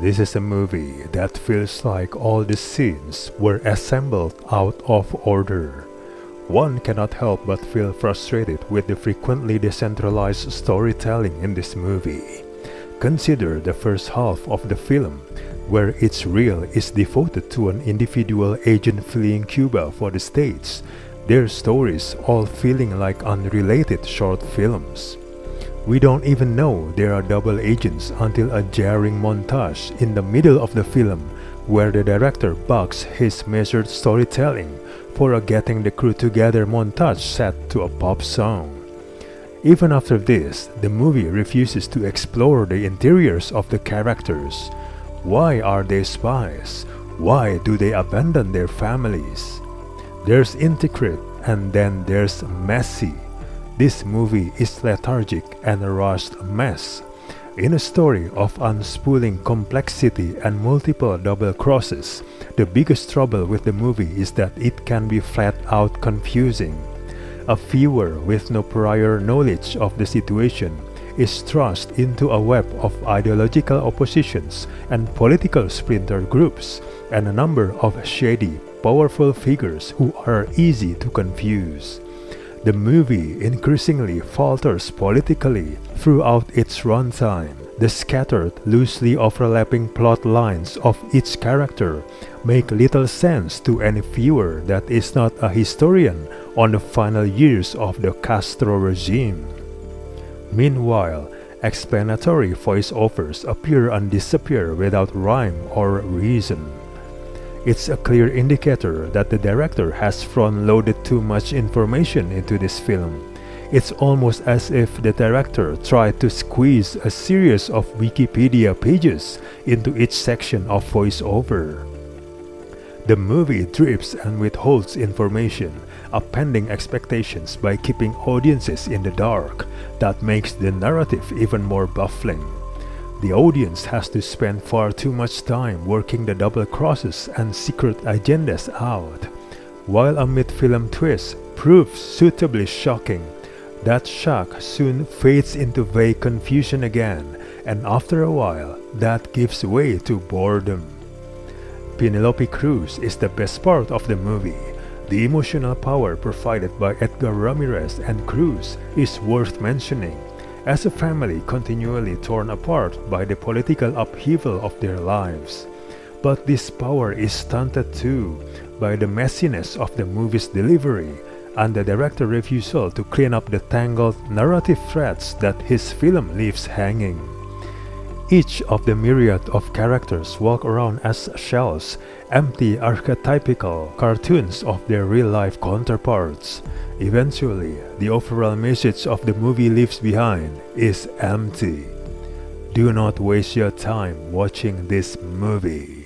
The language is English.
This is a movie that feels like all the scenes were assembled out of order. One cannot help but feel frustrated with the frequently decentralized storytelling in this movie. Consider the first half of the film, where its reel is devoted to an individual agent fleeing Cuba for the States, their stories all feeling like unrelated short films. We don't even know they are double agents until a jarring montage in the middle of the film where the director bucks his measured storytelling for a getting the crew together montage set to a pop song. Even after this, the movie refuses to explore the interiors of the characters. Why are they spies? Why do they abandon their families? There's intricate and then there's messy. This movie is lethargic and a rushed mess. In a story of unspooling complexity and multiple double crosses, the biggest trouble with the movie is that it can be flat out confusing. A viewer with no prior knowledge of the situation is thrust into a web of ideological oppositions and political splinter groups, and a number of shady, powerful figures who are easy to confuse. The movie increasingly falters politically throughout its runtime. The scattered, loosely overlapping plot lines of each character make little sense to any viewer that is not a historian on the final years of the Castro regime. Meanwhile, explanatory voiceovers appear and disappear without rhyme or reason. It's a clear indicator that the director has front-loaded too much information into this film. It's almost as if the director tried to squeeze a series of Wikipedia pages into each section of voiceover. The movie drips and withholds information, appending expectations by keeping audiences in the dark. That makes the narrative even more baffling. The audience has to spend far too much time working the double crosses and secret agendas out, while a mid-film twist proves suitably shocking. That shock soon fades into vague confusion again, and after a while, that gives way to boredom. Penélope Cruz is the best part of the movie. The emotional power provided by Edgar Ramírez and Cruz is worth mentioning. As a family continually torn apart by the political upheaval of their lives. But this power is stunted too by the messiness of the movie's delivery and the director's refusal to clean up the tangled narrative threads that his film leaves hanging. Each of the myriad of characters walk around as shells, empty archetypical cartoons of their real-life counterparts. Eventually, the overall message of the movie leaves behind is empty. Do not waste your time watching this movie.